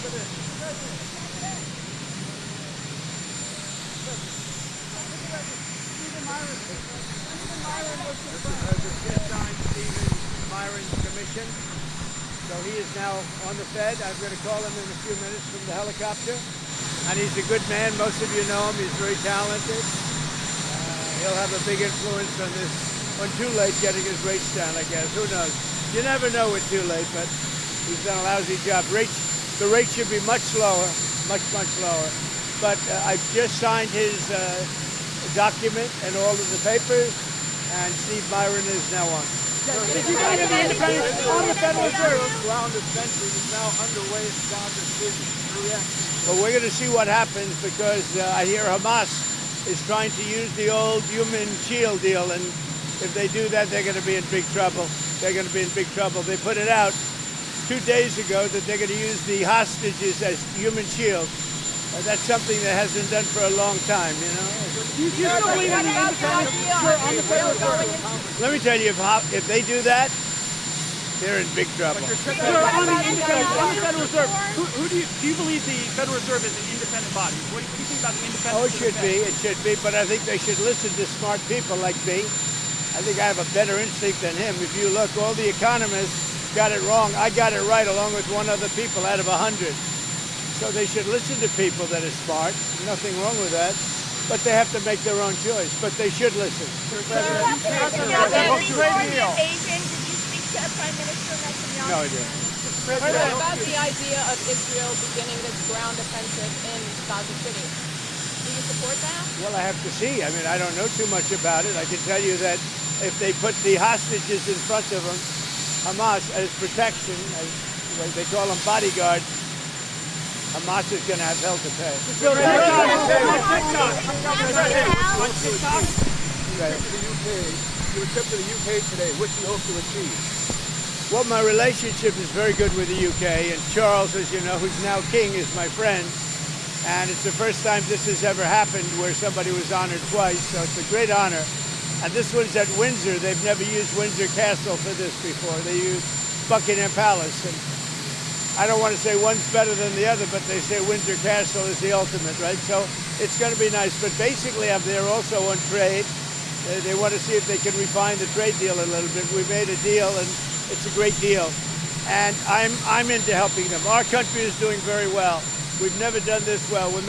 Just signed Stephen Myron's commission. So he is now on the Fed. I'm going to call him in a few minutes from the helicopter. And he's a good man. Most of you know him. He's very talented. He'll have a big influence on this, on Too Late getting his rates down, I guess. Who knows? You never know with Too Late, but he's done a lousy job. The rate should be much lower, much lower. But I've just signed his document and all of the papers, and Steve Myron is now on. If you believe in the independence on the Federal Reserve, ground offensive is now underway in Gaza City. Well, we're going to see what happens because I hear Hamas is trying to use the old human shield deal, and if they do that, they're going to be in big trouble. They're going to be in big trouble. They put it out 2 days ago that they're going to use the hostages as human shield. That's something that hasn't done for a long time, you know. you still believe in the independence on the Federal Reserve? Let me tell you, if they do that, they're in big trouble. Sir, on the Federal Reserve, do you believe the Federal Reserve is an independent body? What do you think about the independence? Oh, it should be, but I think they should listen to smart people like me. I think I have a better instinct than him. If you look, all the economists got it wrong. I got it right along with one other people out of 100. So they should listen to people that are smart. Nothing wrong with that. But they have to make their own choice. But they should listen. Asian, did you speak to Prime Minister Netanyahu? No, I didn't. What about the idea of Israel beginning this ground offensive in Gaza City? Do you support that? Well, I have to see. I mean, I don't know too much about it. I can tell you that if they put the hostages in front of them, Hamas, as protection, as they call them bodyguards, Hamas is going to have hell to pay. On TikTok. Your trip to the UK today, what do you hope to achieve? Well, my relationship is very good with the UK, and Charles, as you know, who's now king, is my friend. And it's the first time this has ever happened where somebody was honored twice, so it's a great honor. And this one's at Windsor. They've never used Windsor Castle for this before. They used Buckingham Palace. And I don't want to say one's better than the other, but they say Windsor Castle is the ultimate, right? So it's going to be nice. But basically, I'm there also on trade. They want to see if they can refine the trade deal a little bit. We made a deal, and it's a great deal. And I'm into helping them. Our country is doing very well. We've never done this well. We're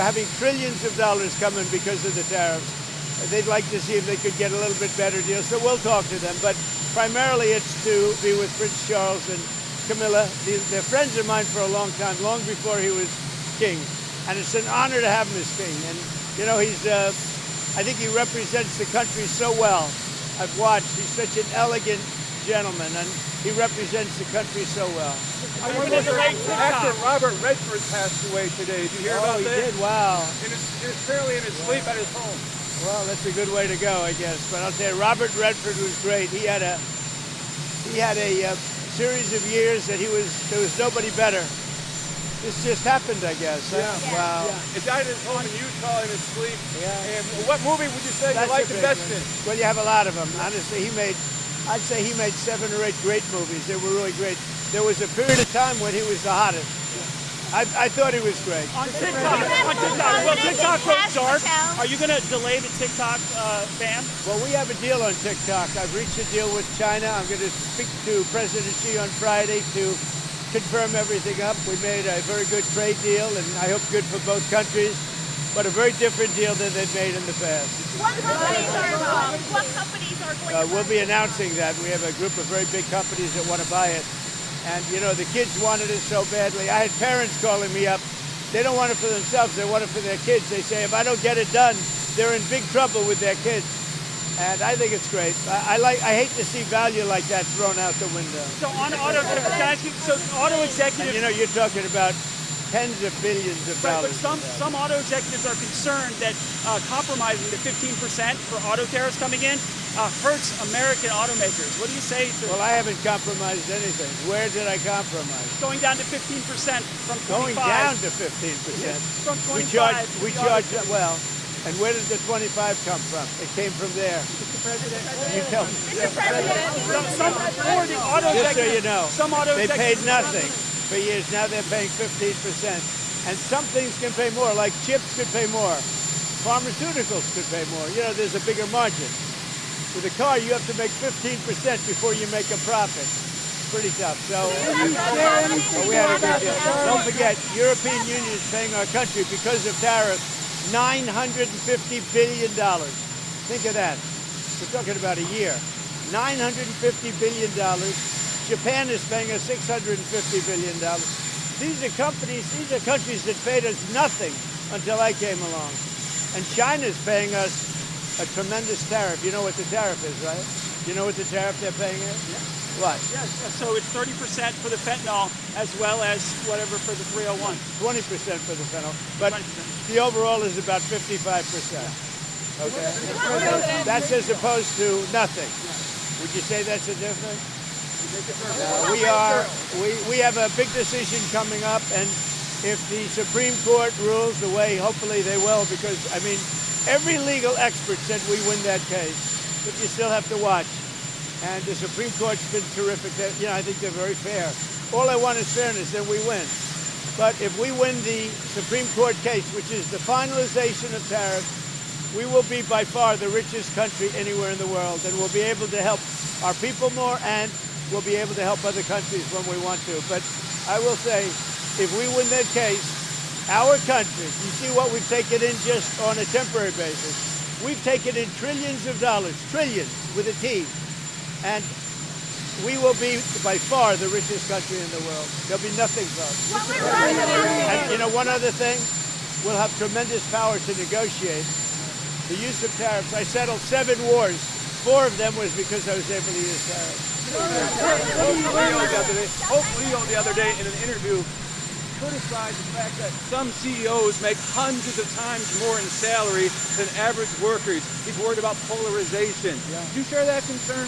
having trillions of dollars coming because of the tariffs. They'd like to see if they could get a little bit better deal. So we'll talk to them. But primarily, it's to be with Prince Charles and Camilla. They're friends of mine for a long time, long before he was king. And it's an honor to have him as king. And, you know, I think he represents the country so well. I've watched. He's such an elegant gentleman, and he represents the country so well. Actor Robert Redford passed away today. Did you hear about that? Oh, he did? Wow. Apparently in his sleep at his home. Well, that's a good way to go, I guess. But I'll tell you, Robert Redford was great. He had a series of years that there was nobody better. This just happened, I guess. Yeah. Wow. Yeah. He died at his home in Utah in his sleep. Yeah. And what movie would you say you liked the best in? Well, you have a lot of them. Honestly, I'd say he made 7 or 8 great movies. They were really great. There was a period of time when he was the hottest. I thought he was great. On TikTok, will TikTok go dark? Are you going to delay the TikTok ban? Well, we have a deal on TikTok. I've reached a deal with China. I'm going to speak to President Xi on Friday to confirm everything up. We made a very good trade deal, and I hope good for both countries, but a very different deal than they've made in the past. What companies are going to We'll be announcing that. We have a group of very big companies that want to buy it. And, you know, the kids wanted it so badly. I had parents calling me up. They don't want it for themselves. They want it for their kids. They say, if I don't get it done, they're in big trouble with their kids. And I think it's great. I hate to see value like that thrown out the window. So on auto, auto executives... And, you know, you're talking about tens of billions of dollars. But some auto executives are concerned that compromising the 15% for auto tariffs coming in hurts American automakers. What do you say to... Well, I haven't compromised anything. Where did I compromise? Going down to 15% from 25%. Going down to 15%. From 25%. We charge, well, and where did the 25 come from? It came from there. Mr. President. You tell me. Mr. President. Some auto Just so you know, some auto they paid nothing. for years. Now they're paying 15%. And some things can pay more, like chips could pay more. Pharmaceuticals could pay more. You know, there's a bigger margin. With a car, you have to make 15% before you make a profit. Pretty tough. So we had a good deal. Don't forget, European Union is paying our country because of tariffs $950 billion. Think of that. We're talking about a year. $950 billion. Japan is paying us $650 billion. These are countries that paid us nothing until I came along. And China's paying us a tremendous tariff. You know what the tariff is, right? You know what the tariff they're paying us? Yeah. What? Yes. So it's 30% for the fentanyl as well as whatever for the 301. 20% for the fentanyl. But 20%. the overall is about 55%. Okay? That's as opposed to nothing. Would you say that's a difference? We have a big decision coming up, and if the Supreme Court rules the way hopefully they will, because I mean every legal expert said we win that case, but you still have to watch. And the Supreme Court's been terrific. You know, I think they're very fair. All I want is fairness, and we win. But if we win the Supreme Court case, which is the finalization of tariffs, we will be by far the richest country anywhere in the world, and we'll be able to help our people more, and we'll be able to help other countries when we want to. But I will say, if we win that case, our country, you see what we've taken in just on a temporary basis. We've taken in trillions of dollars, trillions with a T, and we will be by far the richest country in the world. There'll be nothing for us. And you know, one other thing, we'll have tremendous power to negotiate. The use of tariffs, I settled 7 wars. 4 of them was because I was able to use tariffs. Hope Leo the other day in an interview criticized the fact that some CEOs make hundreds of times more in salary than average workers. He's worried about polarization. Yeah. Do you share that concern?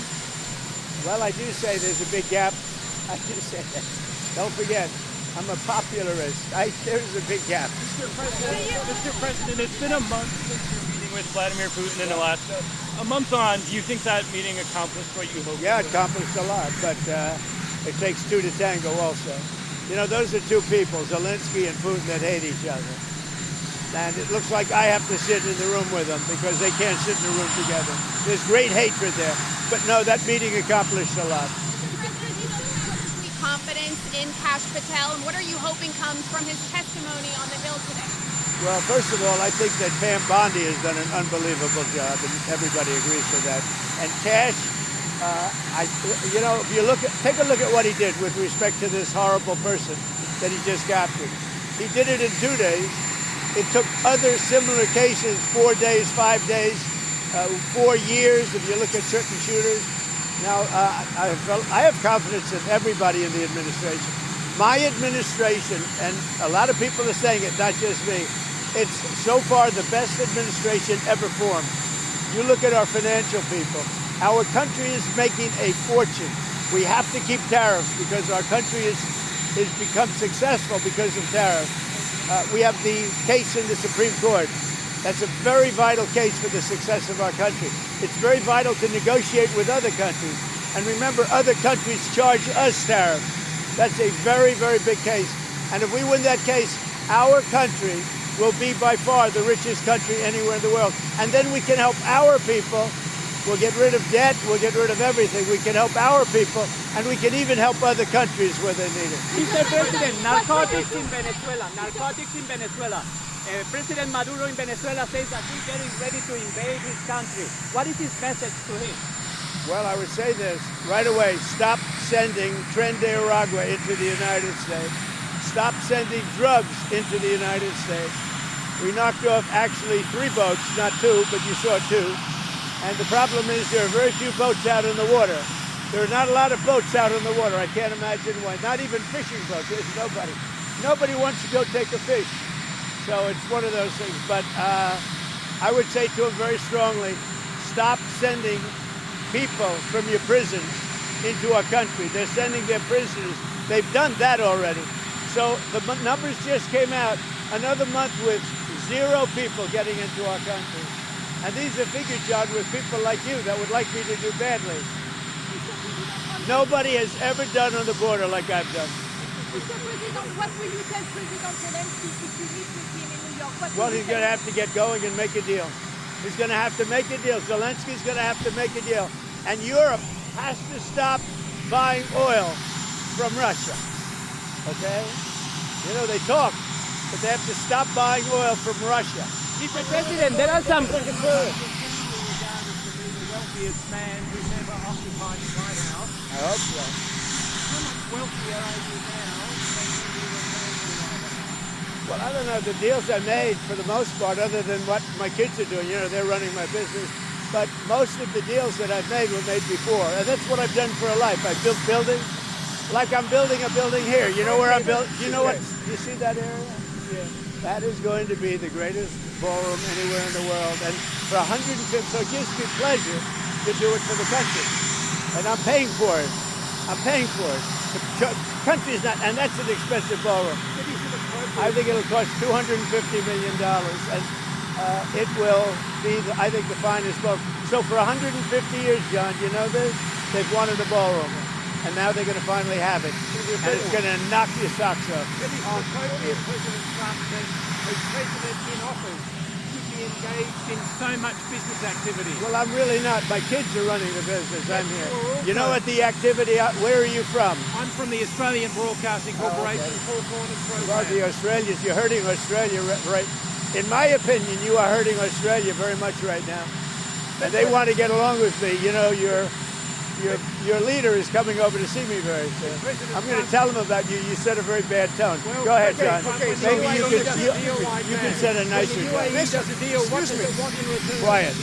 Well, I do say there's a big gap. I do say that. Don't forget, I'm a popularist. There's a big gap. Mr. President, it's been a month since your meeting with Vladimir Putin in Alaska. A month on, do you think that meeting accomplished what you hoped? Yeah, it accomplished a lot, but it takes 2 to tango also. You know, those are 2 people, Zelensky and Putin, that hate each other. And it looks like I have to sit in the room with them because they can't sit in the room together. There's great hatred there. But no, that meeting accomplished a lot. Confidence in Kash Patel, and what are you hoping comes from his testimony on the Hill today? Well, first of all, I think that Pam Bondi has done an unbelievable job, and everybody agrees with that. And Kash, you know, if you take a look at what he did with respect to this horrible person that he just captured. He did it in 2 days. It took other similar cases 4 days, 5 days, 4 years. If you look at certain shooters. Now, I have confidence in everybody in the administration. My administration, and a lot of people are saying it, not just me, it's so far the best administration ever formed. You look at our financial people. Our country is making a fortune. We have to keep tariffs because our country has become successful because of tariffs. We have the case in the Supreme Court. That's a very vital case for the success of our country. It's very vital to negotiate with other countries. And remember, other countries charge us tariffs. That's a very, very big case. And if we win that case, our country will be by far the richest country anywhere in the world. And then we can help our people. We'll get rid of debt. We'll get rid of everything. We can help our people. And we can even help other countries where they need it. Mr. President, narcotics in Venezuela. Narcotics in Venezuela. President Maduro in Venezuela says that he's getting ready to invade his country. What is his message to him? Well, I would say this right away. Stop sending Tren de Aragua into the United States. Stop sending drugs into the United States. We knocked off actually 3 boats, not 2, but you saw 2. And the problem is there are very few boats out in the water. There are not a lot of boats out in the water. I can't imagine why. Not even fishing boats. There's nobody. Nobody wants to go take a fish. So it's one of those things. But I would say to him very strongly, stop sending people from your prisons into our country. They're sending their prisoners. They've done that already. So the numbers just came out. Another month with 0 people getting into our country. And these are figures, John, with people like you that would like me to do badly. Nobody has ever done on the border like I've done. Mr. President, what will you tell President Zelensky if you meet with him in New York? What Well, will you he's going to tell have to get going and make a deal. He's going to have to make a deal. Zelensky's going to have to make a deal. And Europe has to stop buying oil from Russia. Okay? You know, they talk, but they have to stop buying oil from Russia. Mr. President, there are some. Regardless of being the wealthiest man who's ever occupied the White House, I hope so. how much wealthier are you now than when you were paying the White House? Well, I don't know. The deals I made, for the most part, other than what my kids are doing, you know, they're running my business. But most of the deals that I've made were made before. And that's what I've done for a life. I've built buildings. Like I'm building a building here. You know where I'm building? You know what? You see that area? Yeah. That is going to be the greatest ballroom anywhere in the world. And for 150, so it gives me pleasure to do it for the country. And I'm paying for it. I'm paying for it. The country's not, and that's an expensive ballroom. I think it'll cost $250 million, and it will be, I think, the finest ballroom. So for 150 years, John, you know this? They've wanted a ballroom, and now they're going to finally have it, and it's going to knock your socks off. President Trump says a president in office should be engaged in so much business activity. Well, I'm really not. My kids are running the business. I'm here. You know what the activity, where are you from? I'm from the Australian Broadcasting Corporation, Four Corners Well, program. the Australians, you're hurting Australia, right? In my opinion, you are hurting Australia very much right now. And they want to get along with me. You know, your leader is coming over to see me very soon. I'm going to tell him about you. You set a very bad tone. Go ahead, John. Maybe you can set a nicer tone. Quiet.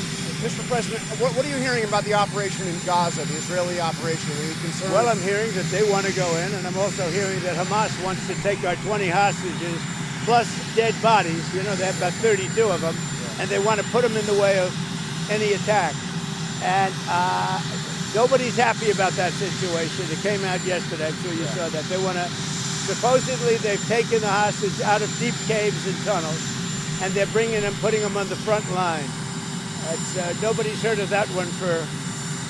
Mr. President, what are you hearing about the operation in Gaza, the Israeli operation? Are you concerned? Well, I'm hearing that they want to go in, and I'm also hearing that Hamas wants to take our 20 hostages, plus dead bodies. You know, they have about 32 of them, and they want to put them in the way of any attack. And nobody's happy about that situation. It came out yesterday. I'm sure you saw that. They want to, supposedly they've taken the hostage out of deep caves and tunnels, and they're bringing them, putting them on the front line. Nobody's heard of that one for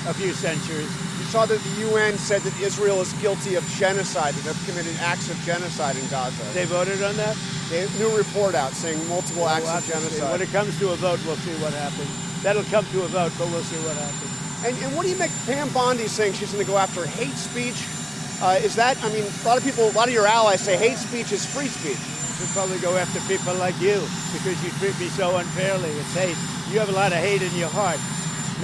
a few centuries. You saw that the UN said that Israel is guilty of genocide, that they've committed acts of genocide in Gaza. They voted on that? They have a new report out saying multiple acts of genocide. When it comes to a vote, we'll see what happens. That'll come to a vote, but we'll see what happens. And what do you make Pam Bondi saying she's going to go after hate speech? Is that, I mean, a lot of your allies say hate speech is free speech. You should probably go after people like you because you treat me so unfairly. It's hate. You have a lot of hate in your heart.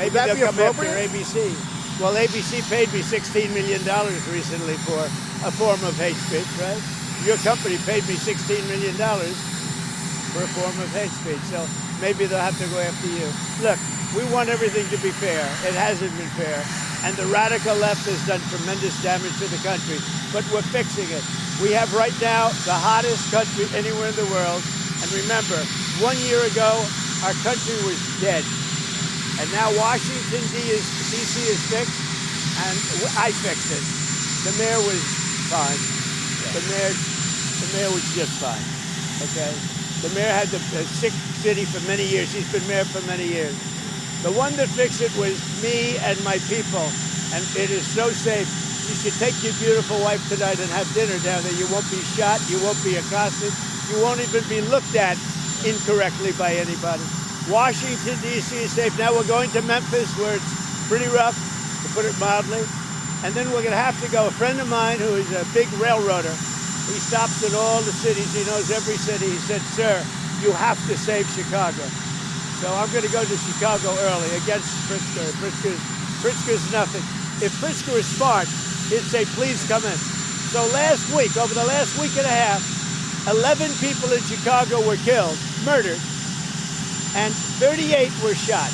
Maybe Would that they'll be come after appropriate? ABC. Well, ABC paid me $16 million recently for a form of hate speech, right? Your company paid me $16 million for a form of hate speech. So maybe they'll have to go after you. Look, we want everything to be fair. It hasn't been fair. And the radical left has done tremendous damage to the country. But we're fixing it. We have right now the hottest country anywhere in the world. And remember, 1 year ago, our country was dead. And now Washington, D.C. is fixed, and I fixed it. The mayor was fine. The mayor was just fine, okay? The mayor had a sick city for many years. He's been mayor for many years. The one that fixed it was me and my people, and it is so safe. You should take your beautiful wife tonight and have dinner down there. You won't be shot. You won't be accosted. You won't even be looked at incorrectly by anybody. Washington, D.C. is safe. Now we're going to Memphis, where it's pretty rough, to put it mildly. And then we're going to have to go. A friend of mine who is a big railroader, he stops in all the cities. He knows every city. He said, sir, you have to save Chicago. So I'm going to go to Chicago early against Pritzker. Pritzker's nothing. If Pritzker is smart, he'd say, please come in. So last week, over the last week and a half, 11 people in Chicago were killed, murdered, and 38 were shot.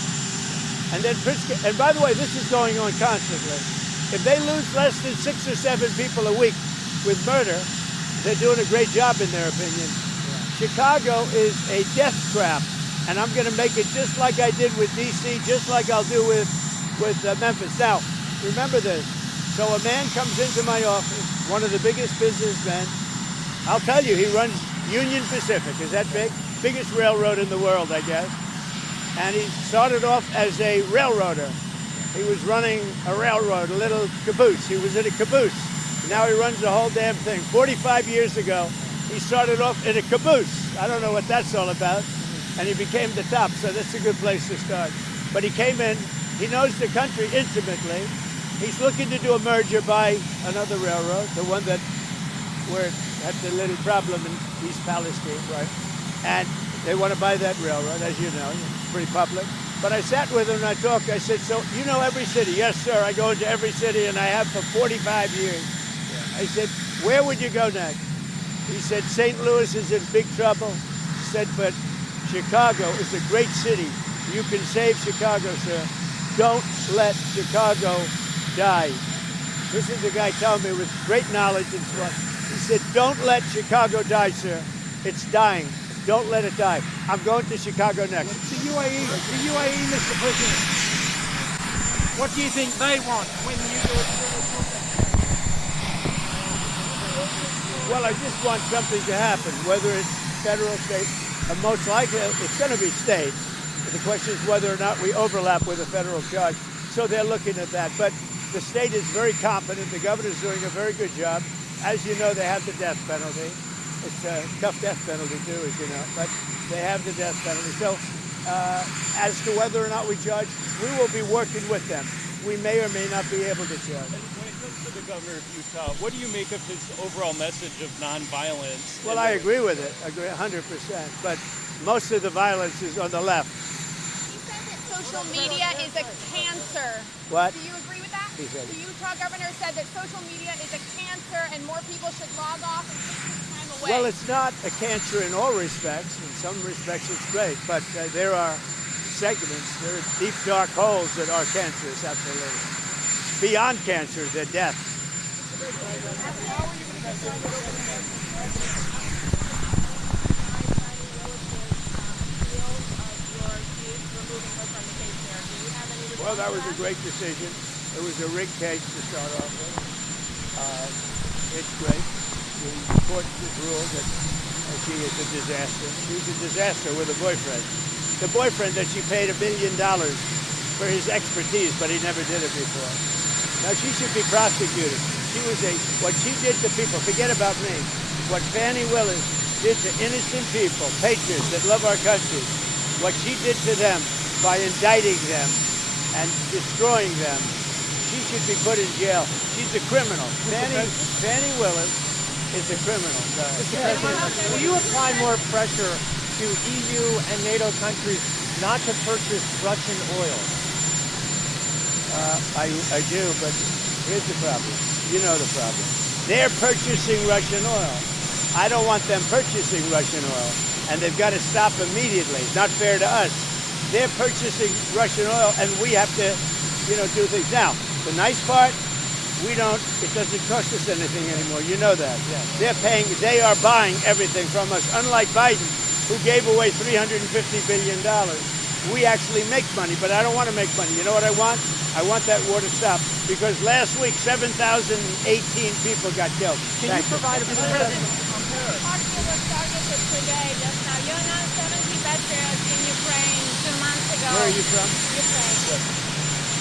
And then Pritzker, and by the way, this is going on constantly. If they lose less than 6 or 7 people a week with murder, they're doing a great job in their opinion. Yeah. Chicago is a death trap, and I'm going to make it just like I did with D.C., just like I'll do with Memphis. Now, remember this. So a man comes into my office, one of the biggest businessmen. I'll tell you, he runs Union Pacific. Is that big? Biggest railroad in the world, I guess. And he started off as a railroader. He was running a railroad, a little caboose. He was in a caboose. Now he runs the whole damn thing. 45 years ago, he started off in a caboose. I don't know what that's all about. And he became the top, so that's a good place to start. But he came in, he knows the country intimately. He's looking to do a merger by another railroad, the one that where it had the little problem in East Palestine, right? And they want to buy that railroad, as you know. It's pretty public. But I sat with him and I talked. I said, so you know every city? Yes, sir. I go into every city and I have for 45 years. Yeah. I said, where would you go next? He said, St. Louis is in big trouble. He said, but Chicago is a great city. You can save Chicago, sir. Don't let Chicago die. This is the guy telling me with great knowledge and so on. He said, don't let Chicago die, sir. It's dying. Don't let it die. I'm going to Chicago next. The UAE, Mr. President. What do you think they want when you do it? Well, I just want something to happen, whether it's federal, state, and most likely it's going to be state. The question is whether or not we overlap with a federal judge. So they're looking at that. But the state is very competent. The governor's doing a very good job. As you know, they have the death penalty. It's a tough death penalty too, as you know, but they have the death penalty. So as to whether or not we judge, we will be working with them. We may or may not be able to judge. And when it comes to the governor of Utah, what do you make of his overall message of nonviolence? Well, I agree with it. I agree 100%. But most of the violence is on the left. He said that social media is a cancer. What? Do you agree with that? He said The Utah governor said that social media is a cancer and more people should log off and take this time away. Well, it's not a cancer in all respects. In some respects, it's great. But there are segments, there are deep, dark holes that are cancerous, absolutely. Beyond cancer, they're death. Well, that was a great decision. It was a rigged case to start off with. It's great. The court just ruled that she is a disaster. She's a disaster with a boyfriend. The boyfriend that she paid $1 million for his expertise, but he never did it before. Now, she should be prosecuted. What she did to people, forget about me, what Fannie Willis did to innocent people, patriots that love our country, what she did to them by indicting them and destroying them, she should be put in jail. She's a criminal. Fannie Willis is a criminal. Mr. President, will you apply more pressure to EU and NATO countries not to purchase Russian oil? I do, but here's the problem. You know the problem. They're purchasing Russian oil. I don't want them purchasing Russian oil, and they've got to stop immediately. It's not fair to us. They're purchasing Russian oil, and we have to, do things. Now, the nice part, it doesn't cost us anything anymore. You know that. Yeah. They are buying everything from us, unlike Biden, who gave away $350 billion. We actually make money, but I don't want to make money. You know what I want? I want that war to stop, because last week, 7,018 people got killed. Can you provide a president? Today, just now, you announced 70 patriots in Ukraine 2 months ago. Where are you from? Ukraine. Yes.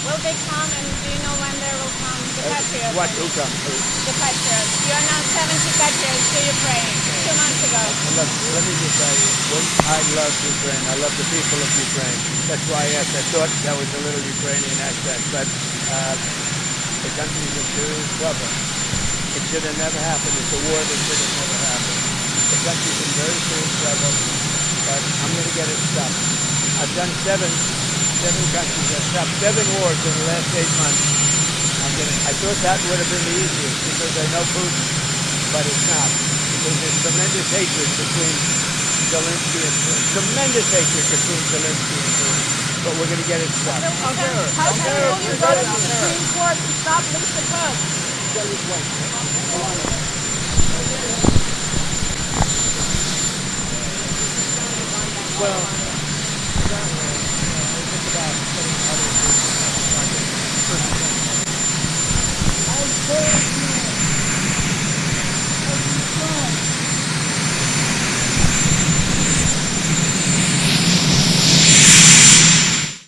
Will they come, and do you know when they will come? The patriots. What? Who comes? The patriots. You announced 70 patriots to Ukraine 2 months ago. Look, let me just tell you, I love Ukraine. I love the people of Ukraine. That's why I asked. I thought that was a little Ukrainian accent, but the country's in serious trouble. It should have never happened. It's a war that should have never happened. The country's in very serious trouble, but I'm going to get it stopped. I've done seven countries. I've stopped 7 wars in the last 8 months. I thought that would have been the easiest because I know Putin, but it's not. Because there's tremendous hatred between Zelensky and Putin. Tremendous hatred between Zelensky and Putin. But we're going to get it stopped. How can you go to the Supreme Court to stop Lisa Cook? Well, it's about getting other people.